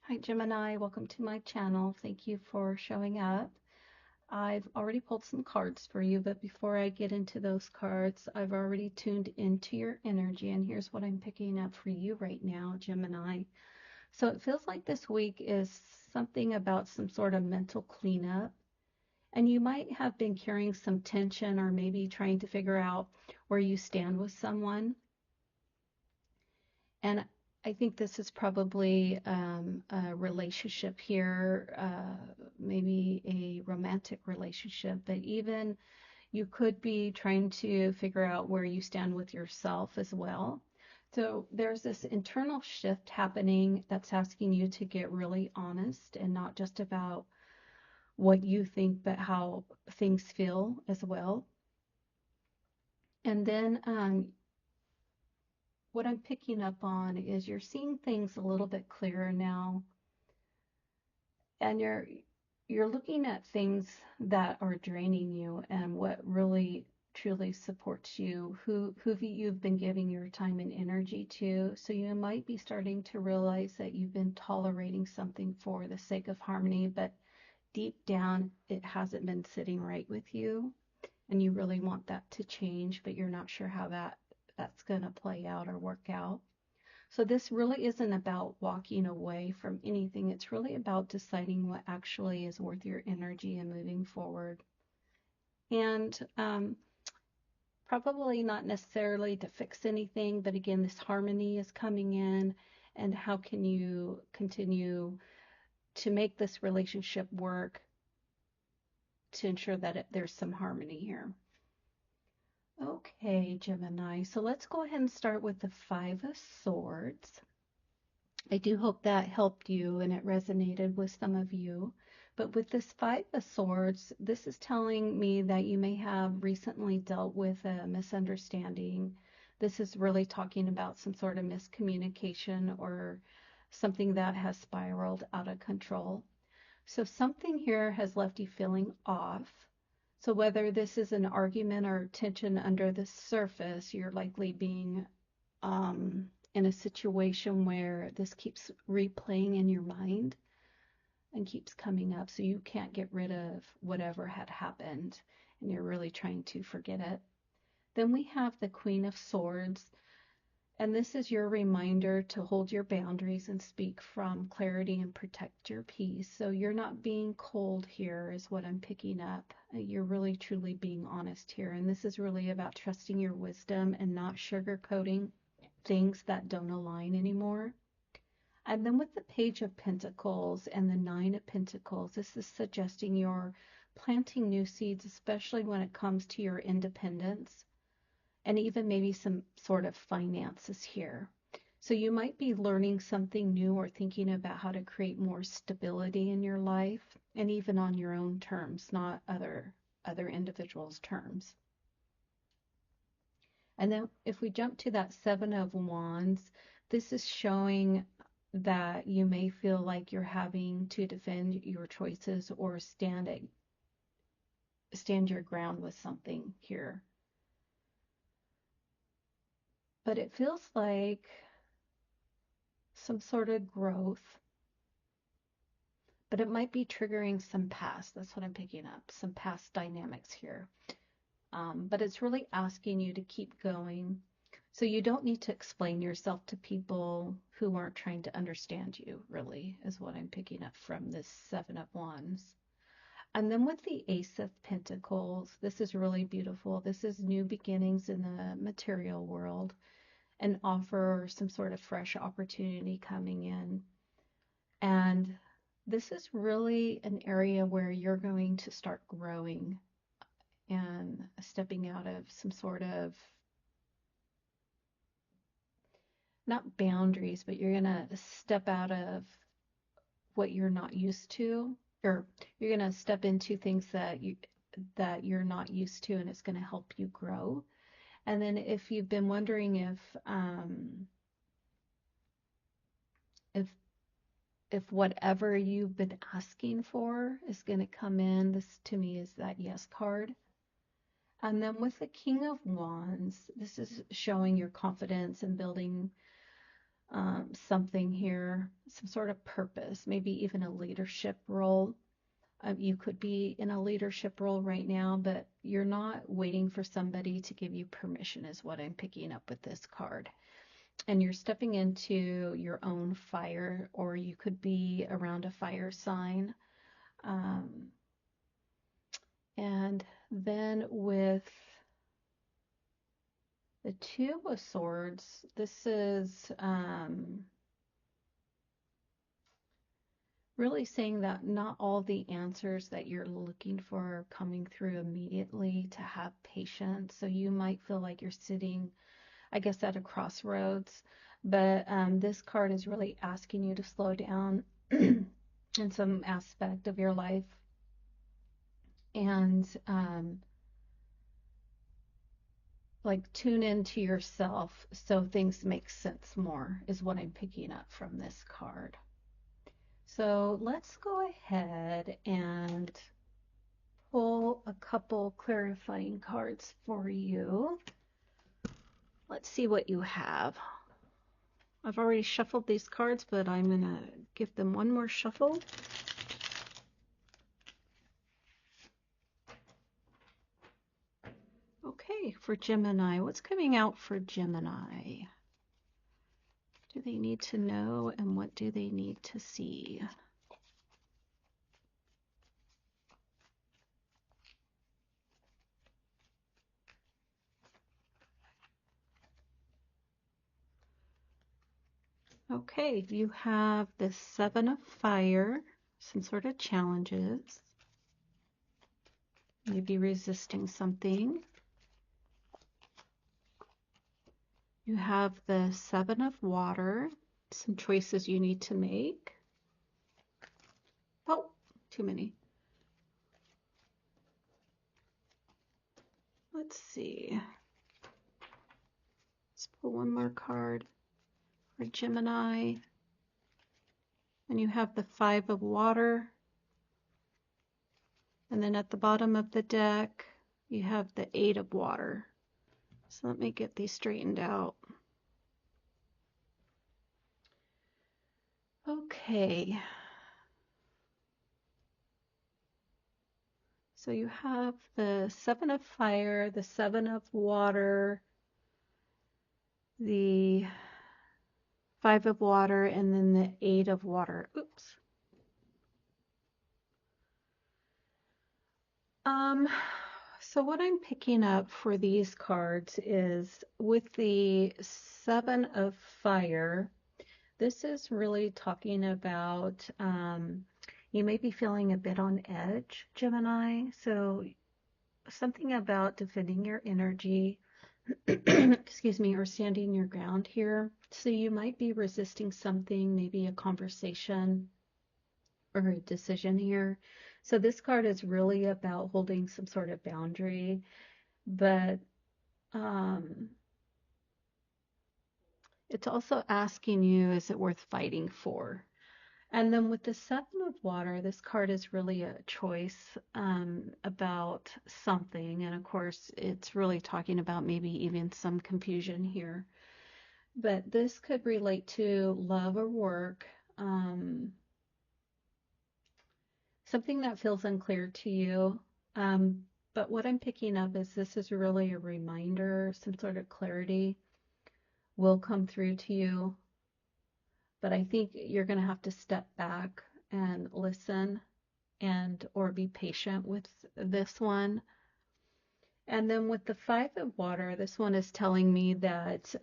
Hi, Gemini. Welcome to my channel. Thank you for showing up. I've already pulled some cards for you, but before I get into those cards, I've already tuned into your energy, and here's what I'm picking up for you right now, Gemini. So it feels like this week is something about some sort of mental cleanup, and you might have been carrying some tension or maybe trying to figure out where you stand with someone. And I think this is probably a relationship here, maybe a romantic relationship, but even you could be trying to figure out where you stand with yourself as well. So there's this internal shift happening that's asking you to get really honest and not just about what you think, but how things feel as well. And then what I'm picking up on is you're seeing things a little bit clearer now, and you're looking at things that are draining you and what really truly supports you, who you've been giving your time and energy to. So you might be starting to realize that you've been tolerating something for the sake of harmony, but deep down it hasn't been sitting right with you, and you really want that to change, but you're not sure how that's going to play out or work out. So this really isn't about walking away from anything. It's really about deciding what actually is worth your energy and moving forward. And probably not necessarily to fix anything, but again, this harmony is coming in. And how can you continue to make this relationship work to ensure that there's some harmony here? Okay, Gemini. So let's go ahead and start with the Five of Swords. I do hope that helped you and it resonated with some of you. But with this Five of Swords, this is telling me that you may have recently dealt with a misunderstanding. This is really talking about some sort of miscommunication or something that has spiraled out of control. So something here has left you feeling off. So whether this is an argument or tension under the surface, you're likely being in a situation where this keeps replaying in your mind and keeps coming up, so you can't get rid of whatever had happened and you're really trying to forget it. Then we have the Queen of Swords, and this is your reminder to hold your boundaries and speak from clarity and protect your peace. So you're not being cold here, is what I'm picking up. You're really truly being honest here. And this is really about trusting your wisdom and not sugarcoating things that don't align anymore. And then with the Page of Pentacles and the Nine of Pentacles, this is suggesting you're planting new seeds, especially when it comes to your independence and even maybe some sort of finances here. So you might be learning something new or thinking about how to create more stability in your life, and even on your own terms, not other individuals' terms. And then if we jump to that Seven of Wands, this is showing that you may feel like you're having to defend your choices or stand your ground with something here. But it feels like some sort of growth, but it might be triggering some past. That's what I'm picking up, some past dynamics here. But it's really asking you to keep going. So you don't need to explain yourself to people who aren't trying to understand you, really, is what I'm picking up from this Seven of Wands. And then with the Ace of Pentacles, this is really beautiful. This is new beginnings in the material world and offer some sort of fresh opportunity coming in. And this is really an area where you're going to start growing and stepping out of some sort of, not boundaries, but you're going to step out of what you're not used to, or you're going to step into things that you're not used to, and it's going to help you grow. And then if you've been wondering if if whatever you've been asking for is going to come in, this to me is that yes card. And then with the King of Wands, this is showing your confidence and building something here, some sort of purpose, maybe even a leadership role. You could be in a leadership role right now, but you're not waiting for somebody to give you permission, is what I'm picking up with this card. And you're stepping into your own fire, or you could be around a fire sign. And then with the Two of Swords, this is really saying that not all the answers that you're looking for are coming through immediately, to have patience. So you might feel like you're sitting, I guess, at a crossroads, but this card is really asking you to slow down in some aspect of your life and like tune into yourself so things make sense more, is what I'm picking up from this card. So let's go ahead and pull a couple clarifying cards for you. Let's see what you have. I've already shuffled these cards, but I'm going to give them one more shuffle. Okay, for Gemini, what's coming out for Gemini? Do they need to know, and what do they need to see? Okay, you have the Seven of Fire, some sort of challenges. Maybe resisting something. You have the Seven of Water, some choices you need to make. Oh, too many. Let's see. Let's pull one more card for Gemini. And you have the Five of Water. And then at the bottom of the deck, you have the Eight of Water. So let me get these straightened out. Okay. So you have the Seven of Fire, the Seven of Water, the Five of Water, and then the Eight of Water. Oops. So what I'm picking up for these cards is with the Seven of Fire, this is really talking about you may be feeling a bit on edge, Gemini. So something about defending your energy, excuse me, or standing your ground here. So you might be resisting something, maybe a conversation or a decision here. So this card is really about holding some sort of boundary, but it's also asking you, is it worth fighting for? And then with the Seven of Water, this card is really a choice about something. And of course, it's really talking about maybe even some confusion here. But this could relate to love or work, something that feels unclear to you. But what I'm picking up is this is really a reminder, some sort of clarity will come through to you. But I think you're going to have to step back and listen and or be patient with this one. And then with the Five of Water, this one is telling me that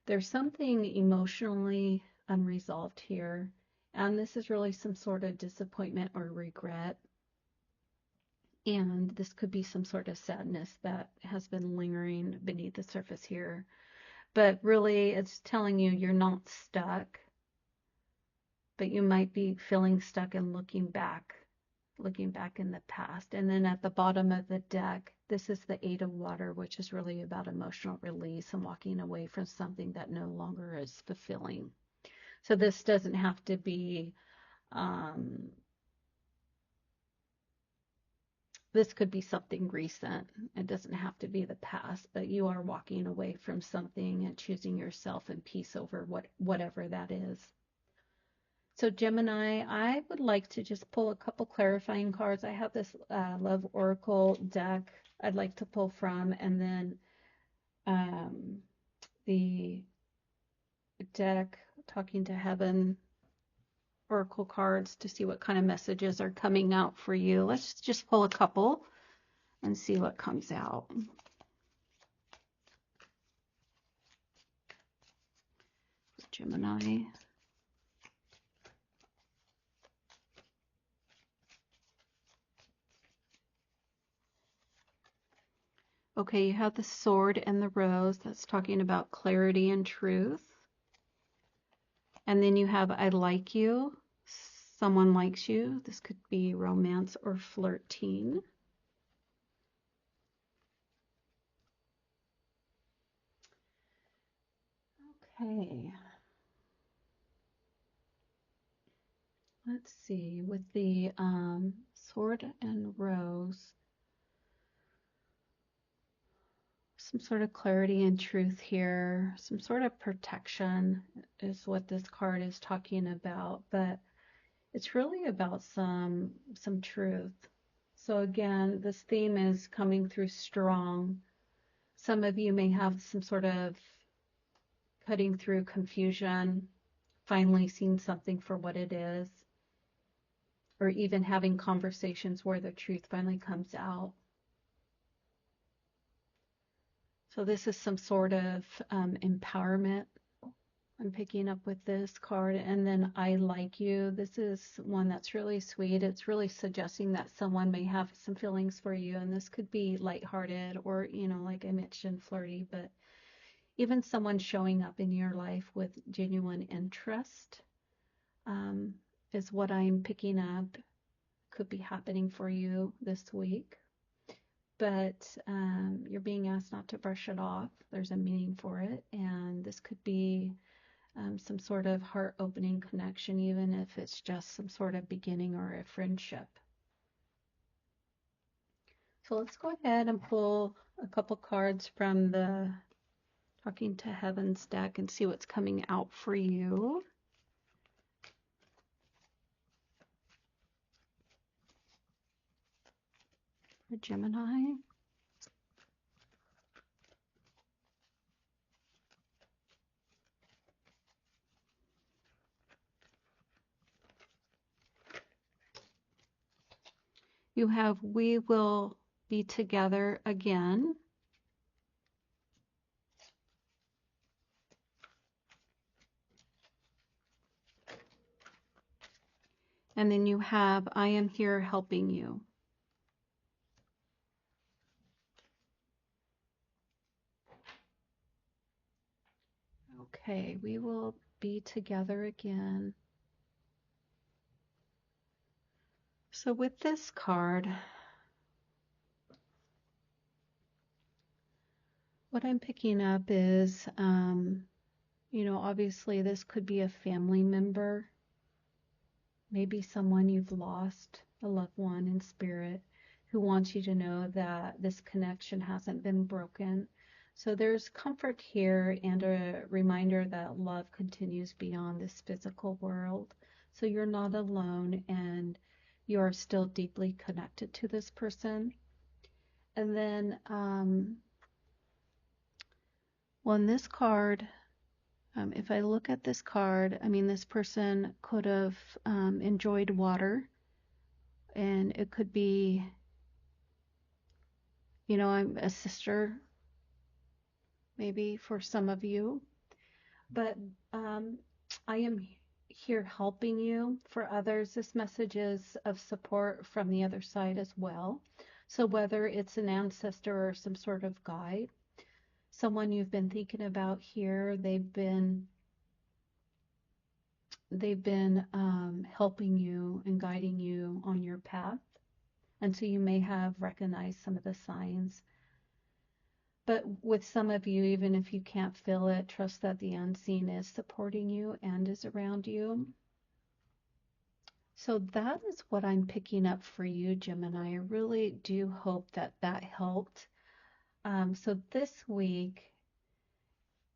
there's something emotionally unresolved here. And this is really some sort of disappointment or regret. And this could be some sort of sadness that has been lingering beneath the surface here. But really, it's telling you you're not stuck, but you might be feeling stuck and looking back in the past. And then at the bottom of the deck, this is the Eight of Water, which is really about emotional release and walking away from something that no longer is fulfilling. So this doesn't have to be This could be something recent. It doesn't have to be the past, but you are walking away from something and choosing yourself and peace over whatever that is. So Gemini, I would like to just pull a couple clarifying cards. I have this Love Oracle deck I'd like to pull from, and then um, the deck Talking to Heaven Oracle cards to see what kind of messages are coming out for you. Let's just pull a couple and see what comes out. Gemini. Okay, you have the sword and the rose. That's talking about clarity and truth. And then you have I like you. Someone likes you. This could be romance or flirting. Okay. Let's see. With the sword and rose, some sort of clarity and truth here. Some sort of protection is what this card is talking about. But it's really about some truth. So again, this theme is coming through strong. Some of you may have some sort of cutting through confusion, finally seeing something for what it is, or even having conversations where the truth finally comes out. So this is some sort of empowerment I'm picking up with this card. And then I like you. This is one that's really sweet. It's really suggesting that someone may have some feelings for you. And this could be lighthearted or, like I mentioned, flirty, but even someone showing up in your life with genuine interest is what I'm picking up. Could be happening for you this week. But you're being asked not to brush it off. There's a meaning for it. And this could be some sort of heart-opening connection, even if it's just some sort of beginning or a friendship. So let's go ahead and pull a couple cards from the Talking to Heaven's deck and see what's coming out for you. For Gemini. You have We Will Be Together Again. And then you have I Am Here Helping You. Okay, we will be together again. So with this card, what I'm picking up is, obviously this could be a family member, maybe someone you've lost, a loved one in spirit, who wants you to know that this connection hasn't been broken. So there's comfort here and a reminder that love continues beyond this physical world. So you're not alone and you are still deeply connected to this person. And then, well, in this card, if I look at this card, this person could have enjoyed water, and it could be, I'm a sister, maybe for some of you, but I am here helping you. For others, this message is of support from the other side as well. So whether it's an ancestor or some sort of guide, someone you've been thinking about here, they've been helping you and guiding you on your path. And so you may have recognized some of the signs. But with some of you, even if you can't feel it, trust that the unseen is supporting you and is around you. So that is what I'm picking up for you, Gemini. I really do hope that that helped. So this week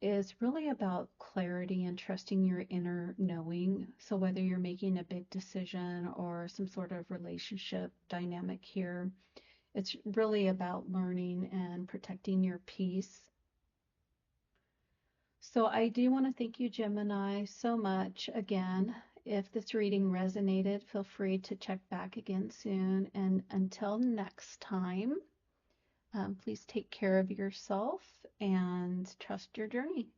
is really about clarity and trusting your inner knowing. So whether you're making a big decision or some sort of relationship dynamic here, it's really about learning and protecting your peace. So I do want to thank you, Gemini, so much. Again, if this reading resonated, feel free to check back again soon. And until next time, please take care of yourself and trust your journey.